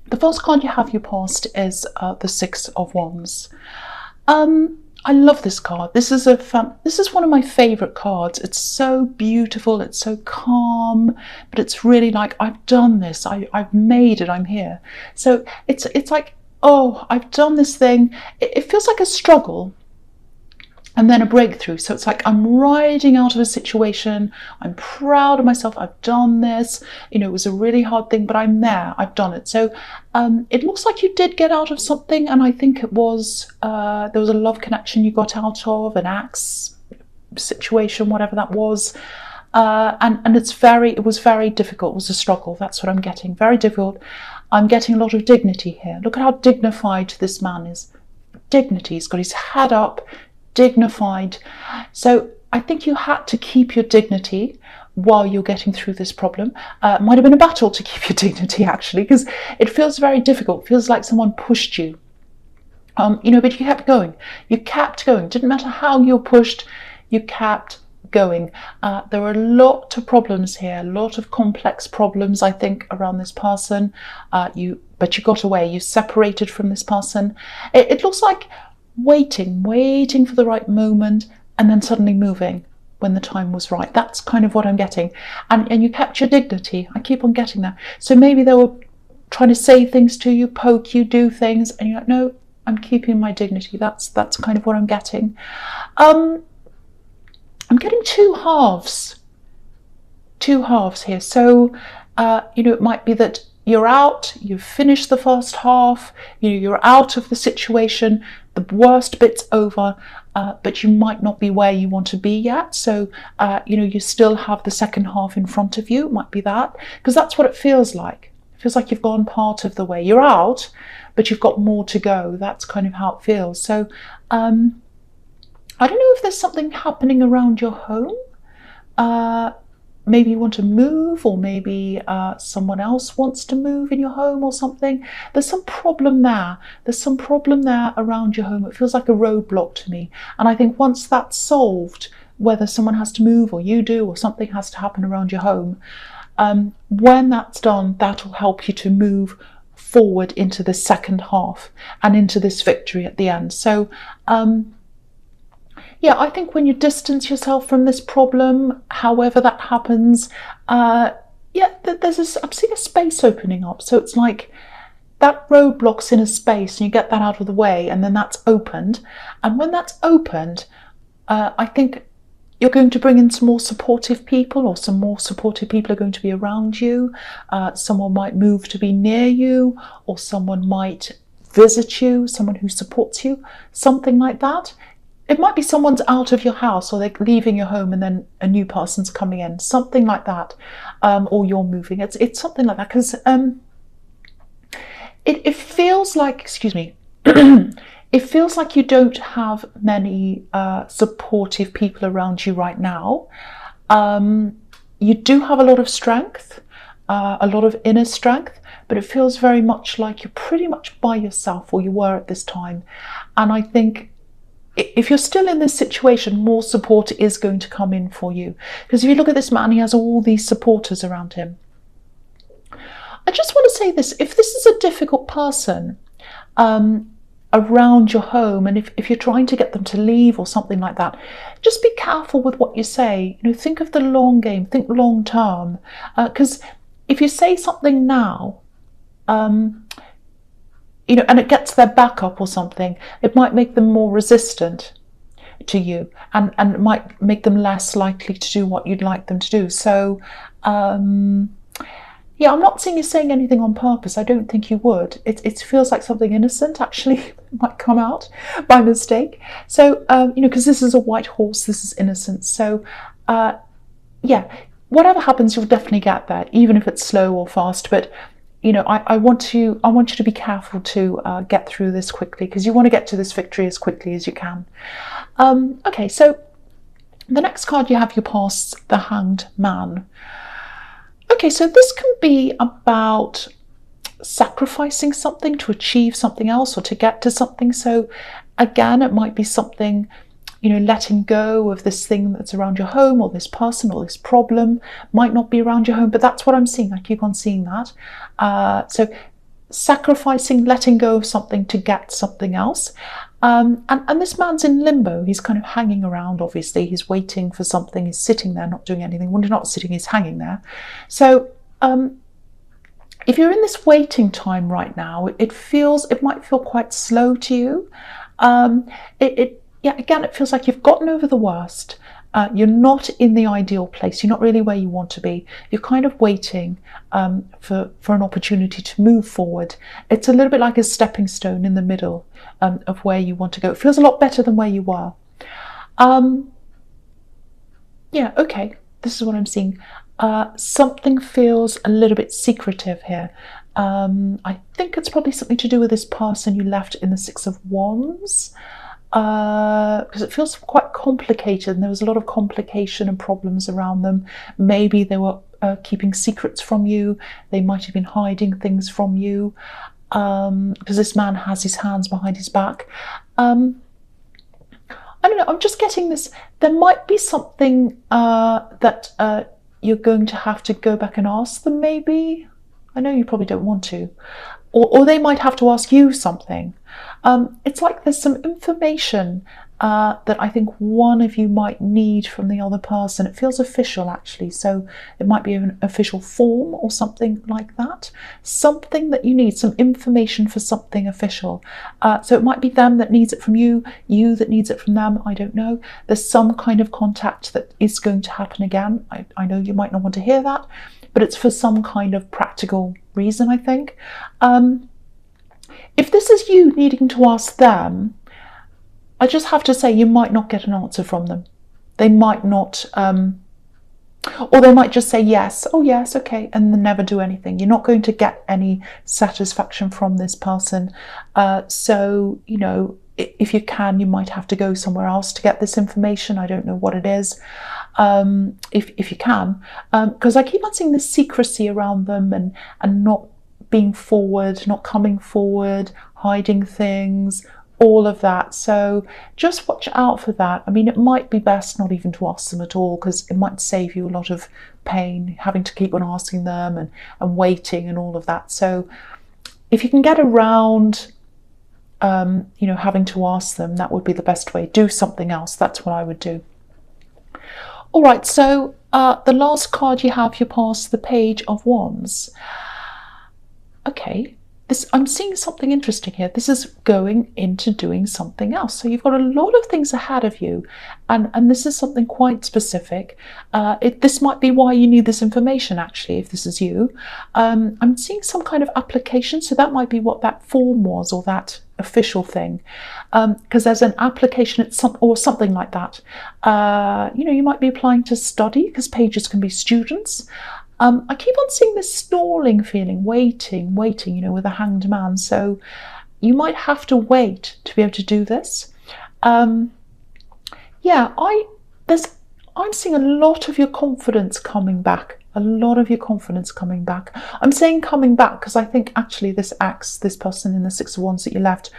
The first card you have your past is the Six of Wands. I love this card. This is one of my favorite cards. It's so beautiful, it's so calm, but it's really like, I've done this, I've made it, I'm here. So it's like, oh, I've done this thing. It feels like a struggle and then a breakthrough. So it's like, I'm riding out of a situation, I'm proud of myself, I've done this, you know, it was a really hard thing, but I'm there, I've done it. So it looks like you did get out of something, and I think it was there was a love connection you got out of, an ex situation, whatever that was, and it was very difficult. It was a struggle. That's what I'm getting. Very difficult. I'm getting a lot of dignity here. Look at how dignified this man is. Dignity. He's got his head up, dignified. So I think you had to keep your dignity while you're getting through this problem. It might have been a battle to keep your dignity, actually, because it feels very difficult. It feels like someone pushed you. You know, but you kept going. You kept going. Didn't matter how you were pushed, you kept going. There were a lot of problems here, a lot of complex problems, I think, around this person. But you got away. You separated from this person. It looks like waiting for the right moment, and then suddenly moving when the time was right. That's kind of what I'm getting. And you kept your dignity. I keep on getting that. So maybe they were trying to say things to you, poke you, do things, and you're like, no, I'm keeping my dignity. That's kind of what I'm getting. I'm getting two halves here. So you know, it might be that you're out, you've finished the first half, you know, you're out of the situation, the worst bit's over, but you might not be where you want to be yet. So you know, you still have the second half in front of you. It might be that, because that's what it feels like. It feels like you've gone part of the way. You're out, but you've got more to go. That's kind of how it feels. So I don't know if there's something happening around your home. Maybe you want to move, or maybe someone else wants to move in your home or something. There's some problem there. There's some problem there around your home. It feels like a roadblock to me. And I think once that's solved, whether someone has to move or you do, or something has to happen around your home, when that's done, that'll help you to move forward into the second half and into this victory at the end. So yeah, I think when you distance yourself from this problem, however that happens, yeah, I'm seeing a space opening up. So it's like that roadblock's in a space, and you get that out of the way, and then that's opened. And when that's opened, I think you're going to bring in some more supportive people, or some more supportive people are going to be around you. Someone might move to be near you, or someone might visit you, someone who supports you, something like that. It might be someone's out of your house, or they're leaving your home and then a new person's coming in, something like that, or you're moving. It's something like that, because it feels like, excuse me, it feels like you don't have many supportive people around you right now. You do have a lot of strength, a lot of inner strength, but it feels very much like you're pretty much by yourself, or you were at this time. And I think if you're still in this situation, more support is going to come in for you. Because if you look at this man, he has all these supporters around him. I just want to say this: if this is a difficult person around your home, and if you're trying to get them to leave or something like that, just be careful with what you say. You know, think of the long game, think long term. Because if you say something now, you know, and it gets their back up or something, it might make them more resistant to you, and it might make them less likely to do what you'd like them to do. So yeah, I'm not seeing you saying anything on purpose. I don't think you would. It feels like something innocent, actually, might come out by mistake. So you know, because this is a white horse, this is innocent. So yeah, whatever happens, you'll definitely get there, even if it's slow or fast. But you know, I want you to be careful to get through this quickly, because you want to get to this victory as quickly as you can. Okay, so the next card you have your past, the Hanged Man. Okay, so this can be about sacrificing something to achieve something else, or to get to something. So again, it might be something, you know, letting go of this thing that's around your home, or this person, or this problem might not be around your home, but that's what I'm seeing. I keep on seeing that. So sacrificing, letting go of something to get something else. And this man's in limbo. He's kind of hanging around, obviously. He's waiting for something. He's sitting there, not doing anything. Well, he's not sitting, he's hanging there. So if you're in this waiting time right now, it might feel quite slow to you. Again, it feels like you've gotten over the worst. You're not in the ideal place. You're not really where you want to be. You're kind of waiting for an opportunity to move forward. It's a little bit like a stepping stone in the middle of where you want to go. It feels a lot better than where you were. Okay, this is what I'm seeing. Something feels a little bit secretive here. I think it's probably something to do with this person you left in the Six of Wands. Because it feels quite complicated, and there was a lot of complication and problems around them. Maybe they were keeping secrets from you. They might have been hiding things from you, because this man has his hands behind his back. I don't know, I'm just getting this. There might be something that you're going to have to go back and ask them, maybe. I know you probably don't want to. Or they might have to ask you something. It's like there's some information that I think one of you might need from the other person. It feels official, actually, so it might be an official form or something like that. Something that you need, some information for something official. So it might be them that needs it from you, you that needs it from them, I don't know. There's some kind of contact that is going to happen again. I know you might not want to hear that, but it's for some kind of practical reason, I think. If this is you needing to ask them, I just have to say you might not get an answer from them. They might not, or they might just say yes, oh yes, okay, and then never do anything. You're not going to get any satisfaction from this person. So, you know, if you can, you might have to go somewhere else to get this information. I don't know what it is. If you can, because I keep on seeing this secrecy around them and not being forward, not coming forward, hiding things, all of that. So just watch out for that. I mean, it might be best not even to ask them at all, because it might save you a lot of pain having to keep on asking them and waiting and all of that. So if you can get around having to ask them, that would be the best way. Do something else. That's what I would do. All right, so the last card you have, you pass the Page of Wands. Okay, I'm seeing something interesting here. This is going into doing something else. So you've got a lot of things ahead of you, and this is something quite specific. This might be why you need this information, actually, if this is you. I'm seeing some kind of application, so that might be what that form was, or that official thing, because there's an application or something like that. You might be applying to study, because pages can be students. I keep on seeing this stalling feeling, waiting, with a hanged man. So you might have to wait to be able to do this. I'm seeing a lot of your confidence coming back. I'm saying coming back because I think actually this person in the Six of Wands that you left,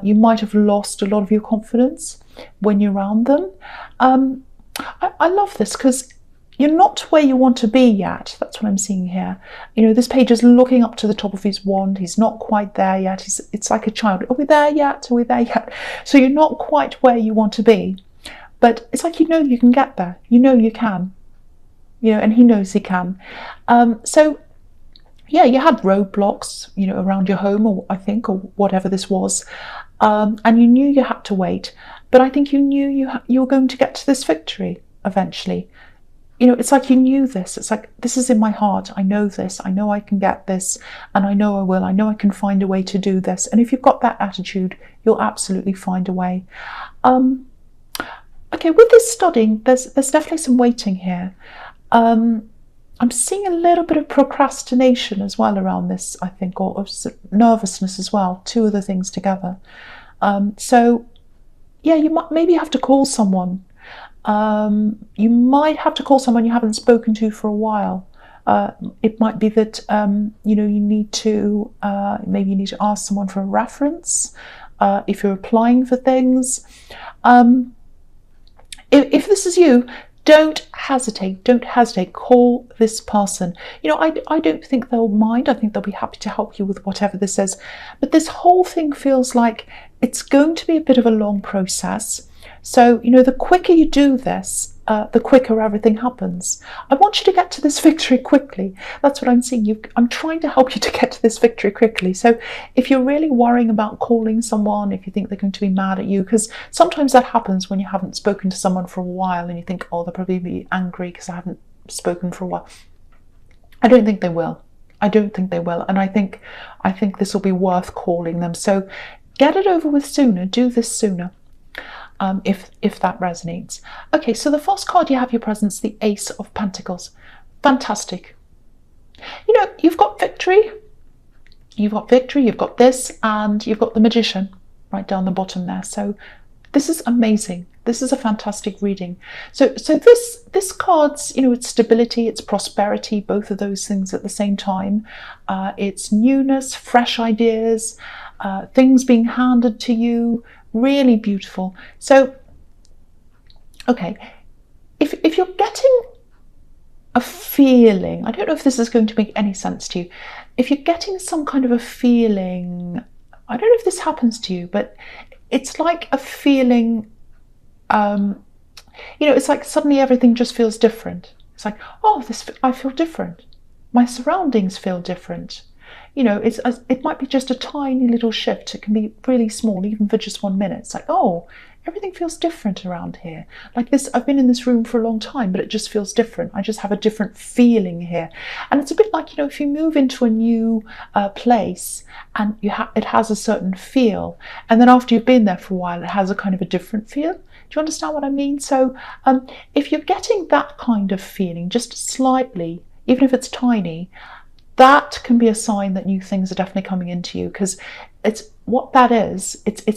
you might have lost a lot of your confidence when you're around them. I love this because you're not where you want to be yet. That's what I'm seeing here. This page is looking up to the top of his wand. He's not quite there yet. It's like a child. Are we there yet? Are we there yet? So you're not quite where you want to be. But it's like, you can get there. You can. And he knows he can. You had roadblocks, around your home, or whatever this was. And you knew you had to wait. But I think you knew you were going to get to this victory eventually. It's like you knew this. It's like, this is in my heart. I know this. I know I can get this. And I know I will. I know I can find a way to do this. And if you've got that attitude, you'll absolutely find a way. Okay, with this studying, there's definitely some waiting here. I'm seeing a little bit of procrastination as well around this, I think, or nervousness as well. Two of the things together. You might maybe have to call someone. You might have to call someone you haven't spoken to for a while. It might be that you need to maybe you need to ask someone for a reference if you're applying for things. If this is you, don't hesitate, call this person. I don't think they'll mind. I think they'll be happy to help you with whatever this is. But this whole thing feels like it's going to be a bit of a long process. So, the quicker you do this, the quicker everything happens. I want you to get to this victory quickly. That's what I'm seeing. I'm trying to help you to get to this victory quickly. So if you're really worrying about calling someone, if you think they're going to be mad at you, because sometimes that happens when you haven't spoken to someone for a while and you think, oh, they'll probably be angry because I haven't spoken for a while. I don't think they will. I don't think they will. And I think this will be worth calling them. So get it over with sooner. Do this sooner. If that resonates. Okay, so the first card you have your presence, the Ace of Pentacles. Fantastic. You've got victory. You've got this, and you've got the Magician right down the bottom there. So this is amazing. This is a fantastic reading. So this card's, it's stability, it's prosperity, both of those things at the same time. It's newness, fresh ideas, things being handed to you. Really beautiful. So, okay, if you're getting a feeling, I don't know if this is going to make any sense to you. If you're getting some kind of a feeling, I don't know if this happens to you, but it's like a feeling, it's like suddenly everything just feels different. It's like, oh, I feel different. My surroundings feel different. It might be just a tiny little shift. It can be really small, even for just 1 minute. It's like, oh, everything feels different around here. Like this, I've been in this room for a long time, but it just feels different. I just have a different feeling here. And it's a bit like, if you move into a new place and it has a certain feel, and then after you've been there for a while, it has a kind of a different feel. Do you understand what I mean? So if you're getting that kind of feeling, just slightly, even if it's tiny, that can be a sign that new things are definitely coming into you, because it's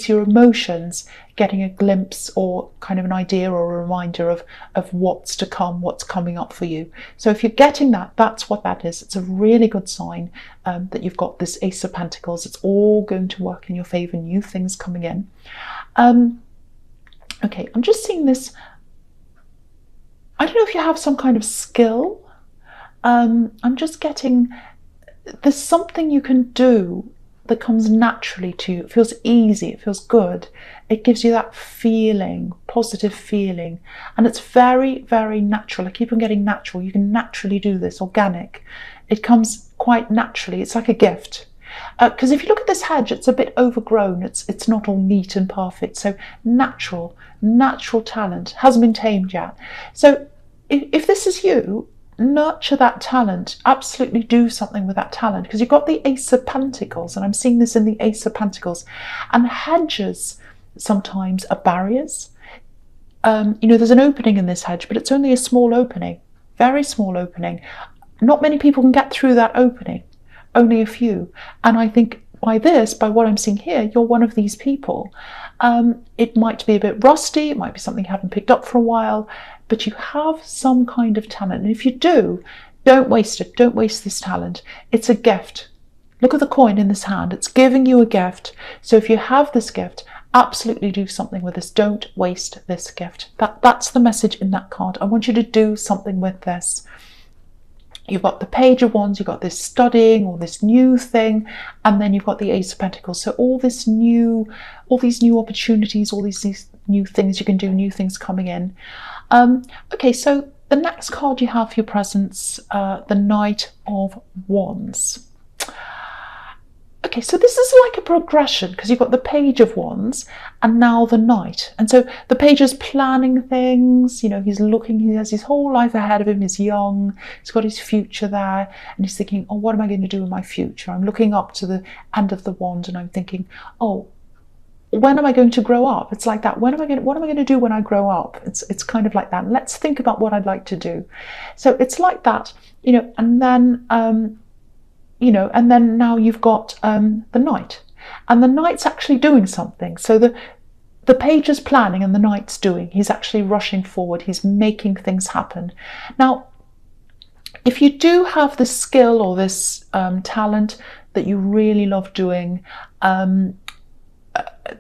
your emotions getting a glimpse or kind of an idea or a reminder of what's to come, what's coming up for you. So if you're getting that, that's what that is. It's a really good sign that you've got this Ace of Pentacles. It's all going to work in your favor, new things coming in. Okay, I'm just seeing this. I don't know if you have some kind of skill. I'm just getting, there's something you can do that comes naturally to you. It feels easy, it feels good. It gives you that feeling, positive feeling. And it's very, very natural. I keep on getting natural. You can naturally do this, organic. It comes quite naturally. It's like a gift. Because if you look at this hedge, it's a bit overgrown. It's not all neat and perfect. So natural talent hasn't been tamed yet. So if this is you, nurture that talent. Absolutely do something with that talent, because you've got the Ace of Pentacles, and I'm seeing this in the Ace of Pentacles. And hedges sometimes are barriers. There's an opening in this hedge, but it's only a small opening, very small opening. Not many people can get through that opening, only a few. And I think by what I'm seeing here, you're one of these people. It might be a bit rusty, it might be something you haven't picked up for a while, but you have some kind of talent. And if you do, don't waste it. Don't waste this talent. It's a gift. Look at the coin in this hand. It's giving you a gift. So if you have this gift, absolutely do something with this. Don't waste this gift. That's the message in that card. I want you to do something with this. You've got the Page of Wands, you've got this studying or this new thing, and then you've got the Ace of Pentacles. So all these new opportunities, all these new things you can do, new things coming in. Okay, so the next card you have for your presence, the Knight of Wands. Okay, so this is like a progression, because you've got the Page of Wands and now the Knight. And so the Page is planning things, he's looking, he has his whole life ahead of him, he's young, he's got his future there, and he's thinking, oh, what am I going to do in my future? I'm looking up to the end of the wand and I'm thinking, oh, when am I going to grow up? It's like that. What am I going to do when I grow up? It's kind of like that. Let's think about what I'd like to do. So it's like that, and then, and then now you've got the Knight, and the Knight's actually doing something. So the Page is planning and the Knight's doing. He's actually rushing forward. He's making things happen. Now, if you do have this skill or this talent that you really love doing,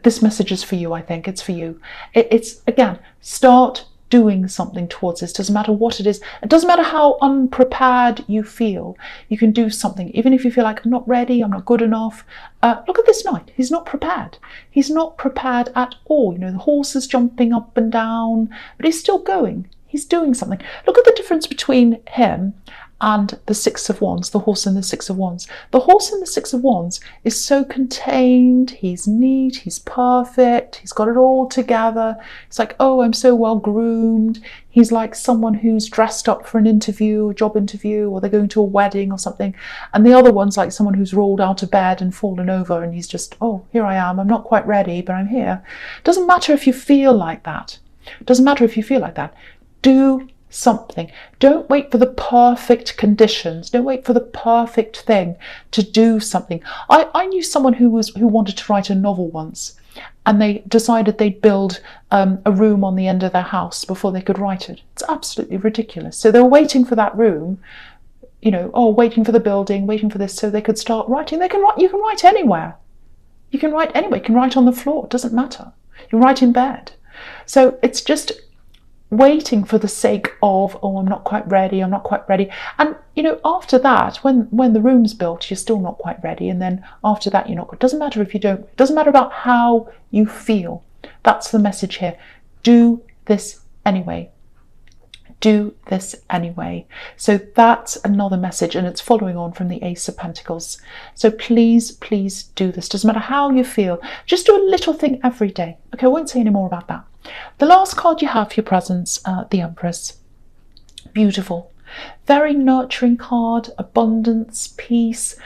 this message is for you. I think it's for you. It's again, start doing something towards this. Doesn't matter what it is. It doesn't matter how unprepared you feel. You can do something. Even if you feel like, I'm not ready, I'm not good enough. Look at this knight. He's not prepared. He's not prepared at all. You know, the horse is jumping up and down, but he's still going. He's doing something. Look at the difference between him and the Six of Wands, the horse in the Six of Wands. The horse in the Six of Wands is so contained, he's neat, he's perfect, he's got it all together. It's like, oh, I'm so well groomed. He's like someone who's dressed up for an interview, a job interview, or they're going to a wedding or something. And the other one's like someone who's rolled out of bed and fallen over, and he's just, oh, here I am. I'm not quite ready, but I'm here. Doesn't matter if you feel like that. Doesn't matter if you feel like that. Do something. Don't wait for the perfect conditions. Don't wait for the perfect thing to do something. I knew someone who wanted to write a novel once, and they decided they'd build a room on the end of their house before they could write it. It's absolutely ridiculous. So they were waiting for that room, you know, waiting for the building, waiting for this so they could start writing. You can write anywhere. You can write anywhere. You can write on the floor. It doesn't matter. You can write in bed. So it's just waiting for the sake of, oh, I'm not quite ready, I'm not quite ready. And, you know, after that, when the room's built, you're still not quite ready. And then after that, you're not. It doesn't matter if you don't. It doesn't matter about how you feel. That's the message here. Do this anyway. Do this anyway. So that's another message, and it's following on from the Ace of Pentacles. So please, please do this. Doesn't matter how you feel. Just do a little thing every day. Okay, I won't say any more about that. The last card you have for your presence, the Empress. Beautiful. Very nurturing card, abundance, peace.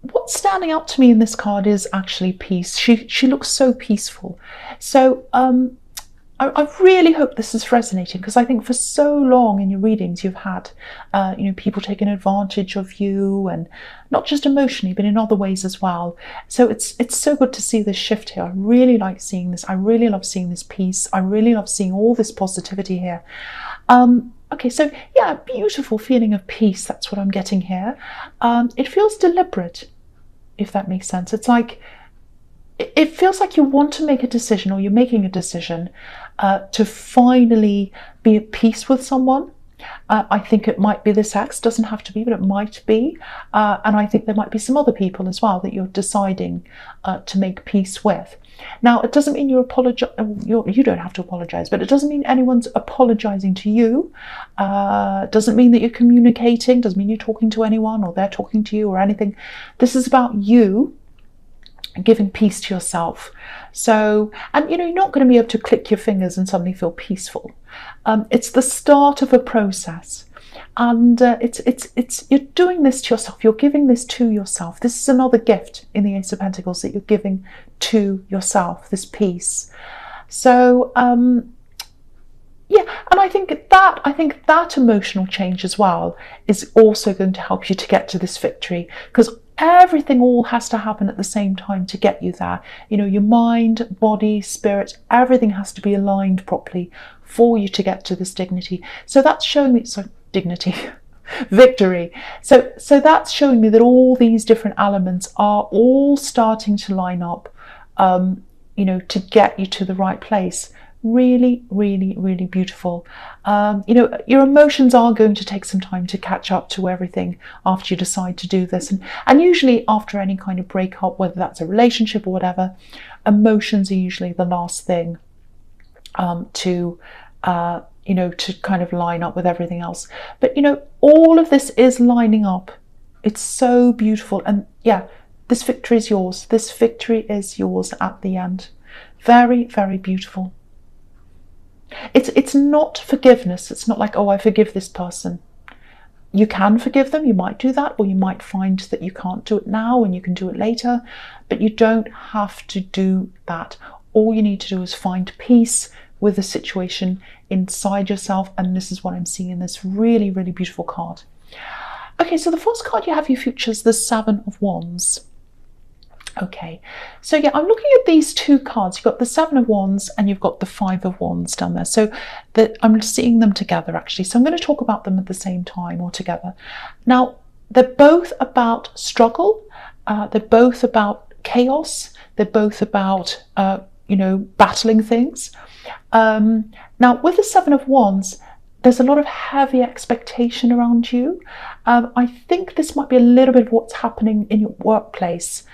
What's standing out to me in this card is actually peace. She looks so peaceful. So I really hope this is resonating, because I think for so long in your readings you've had you know, people taking advantage of you, and not just emotionally but in other ways as well. So it's so good to see this shift here. I really like seeing this. I really love seeing this peace. I really love seeing all this positivity here. Okay, so yeah, beautiful feeling of peace. That's what I'm getting here. It feels deliberate, if that makes sense. It's like, it feels like you want to make a decision, or you're making a decision to finally be at peace with someone. I think it might be this ex, doesn't have to be, but it might be. And I think there might be some other people as well that you're deciding to make peace with. Now, it doesn't mean you don't have to apologize, but it doesn't mean anyone's apologizing to you. Doesn't mean that you're communicating, doesn't mean you're talking to anyone or they're talking to you or anything. This is about you giving peace to yourself. So, and you know, you're not going to be able to click your fingers and suddenly feel peaceful. It's the start of a process, and you're doing this to yourself. You're giving this to yourself. This is another gift in the Ace of Pentacles that you're giving to yourself, this peace. So yeah, and I think that emotional change as well is also going to help you to get to this victory, because everything all has to happen at the same time to get you there. You know, your mind, body, spirit, everything has to be aligned properly for you to get to this dignity. So that's showing me, dignity, victory. So that's showing me that all these different elements are all starting to line up, you know, to get you to the right place. Really, really, really beautiful. You know, your emotions are going to take some time to catch up to everything after you decide to do this. And usually after any kind of breakup, whether that's a relationship or whatever, emotions are usually the last thing to you know, to kind of line up with everything else. But, you know, all of this is lining up. It's so beautiful. And yeah, this victory is yours. This victory is yours at the end. Very, very beautiful. It's not forgiveness. It's not like, oh, I forgive this person. You can forgive them. You might do that, or you might find that you can't do it now and you can do it later, but you don't have to do that. All you need to do is find peace with the situation inside yourself, and this is what I'm seeing in this really, really beautiful card. Okay, so the first card you have your futures, the Seven of Wands. Okay, so yeah, I'm looking at these two cards. You've got the Seven of Wands and you've got the Five of Wands down there. So that I'm seeing them together actually. So I'm going to talk about them at the same time or together. Now, they're both about struggle. They're both about chaos. They're both about, you know, battling things. Now, Now, with the Seven of Wands, there's a lot of heavy expectation around you. I think this might be a little bit of what's happening in your workplace.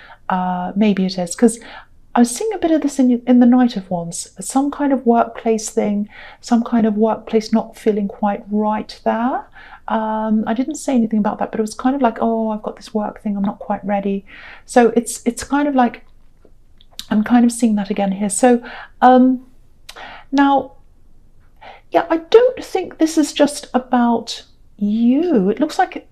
Maybe it is, because I was seeing a bit of this in the Knight of Wands. Some kind of workplace thing, some kind of workplace not feeling quite right there. I didn't say anything about that, but it was kind of like, oh, I've got this work thing, I'm not quite ready. So it's kind of like, I'm kind of seeing that again here. So now, yeah, I don't think this is just about you. It looks like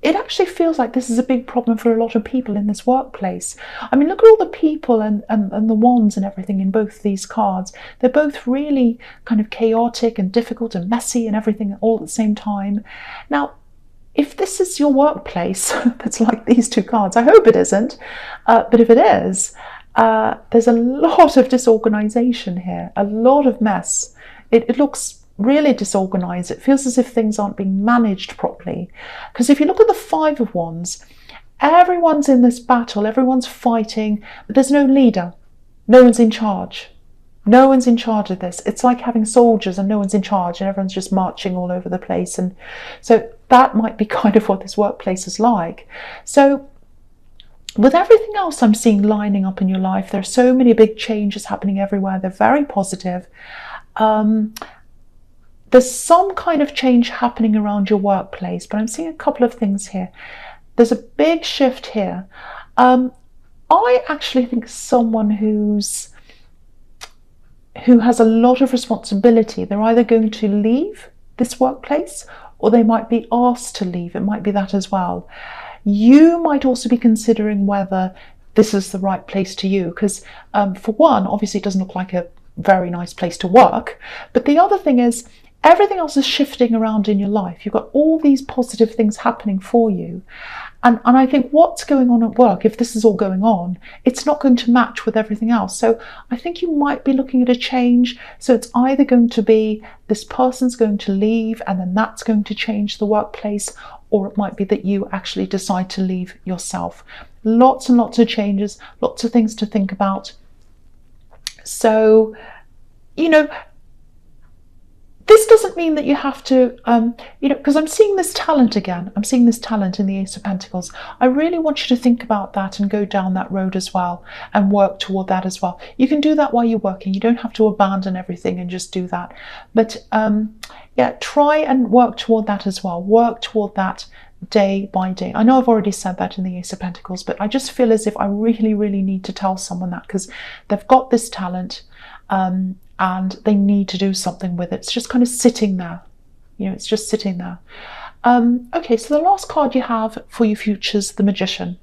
it actually feels like this is a big problem for a lot of people in this workplace. I mean, look at all the people and the wands and everything in both these cards. They're both really kind of chaotic and difficult and messy and everything all at the same time. Now, if this is your workplace that's like these two cards, I hope it isn't, but if it is, there's a lot of disorganization here, a lot of mess. It looks really disorganized. It feels as if things aren't being managed properly. Because if you look at the Five of Wands, everyone's in this battle, everyone's fighting, but there's no leader. No one's in charge. No one's in charge of this. It's like having soldiers and no one's in charge and everyone's just marching all over the place. And so that might be kind of what this workplace is like. So with everything else I'm seeing lining up in your life, there are so many big changes happening everywhere. They're very positive. There's some kind of change happening around your workplace, but I'm seeing a couple of things here. There's a big shift here. I actually think someone who has a lot of responsibility, they're either going to leave this workplace or they might be asked to leave. It might be that as well. You might also be considering whether this is the right place to you, because for one, obviously it doesn't look like a very nice place to work, but the other thing is everything else is shifting around in your life. You've got all these positive things happening for you, and I think what's going on at work, if this is all going on, it's not going to match with everything else. So I think you might be looking at a change. So it's either going to be this person's going to leave and then that's going to change the workplace, or it might be that you actually decide to leave yourself. Lots and lots of changes, lots of things to think about. So, you know, this doesn't mean that you have to, because I'm seeing this talent again. I'm seeing this talent in the Ace of Pentacles. I really want you to think about that and go down that road as well and work toward that as well. You can do that while you're working. You don't have to abandon everything and just do that. But yeah, try and work toward that as well. Work toward that day by day. I know I've already said that in the Ace of Pentacles, but I just feel as if I really, really need to tell someone that, because they've got this talent and they need to do something with it. It's just kind of sitting there. You know, it's just sitting there. Okay, so the last card you have for your futures, the Magician.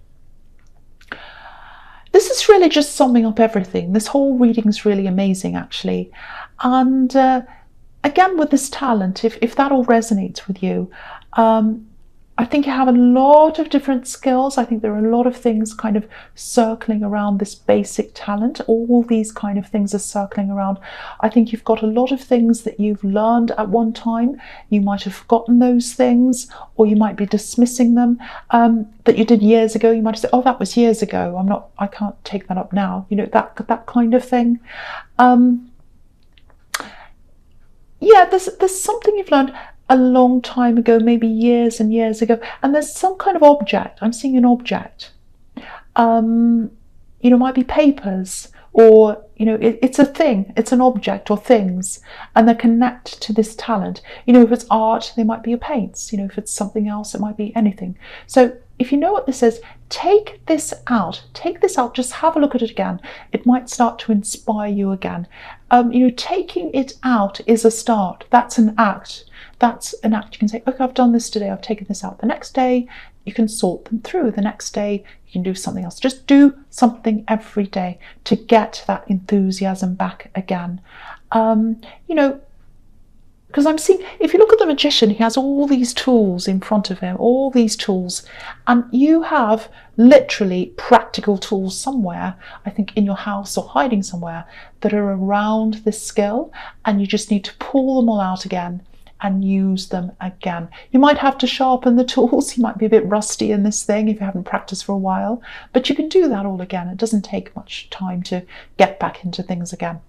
This is really just summing up everything. This whole reading is really amazing, actually. And again, with this talent, if that all resonates with you, I think you have a lot of different skills. I think there are a lot of things kind of circling around this basic talent. All these kind of things are circling around. I think you've got a lot of things that you've learned at one time. You might have forgotten those things, or you might be dismissing them that you did years ago. You might have said, oh, that was years ago. I can't take that up now. You know, that kind of thing. Yeah, there's something you've learned a long time ago, maybe years and years ago, and there's some kind of object. I'm seeing an object. You know, might be papers, or you know, it's a thing, it's an object or things, and they're connected to this talent. You know, if it's art, they might be your paints. You know, if it's something else, it might be anything. So if you know what this is, take this out, just have a look at it again. It might start to inspire you again. You know, taking it out is a start. That's an act. That's an act. You can say, okay, I've done this today, I've taken this out. The next day, you can sort them through. The next day, you can do something else. Just do something every day to get that enthusiasm back again. You know, because I'm seeing, if you look at the Magician, he has all these tools in front of him, all these tools, and you have literally practical tools somewhere, I think in your house or hiding somewhere, that are around this skill, and you just need to pull them all out again and use them again. You might have to sharpen the tools. You might be a bit rusty in this thing if you haven't practiced for a while, but you can do that all again. It doesn't take much time to get back into things again.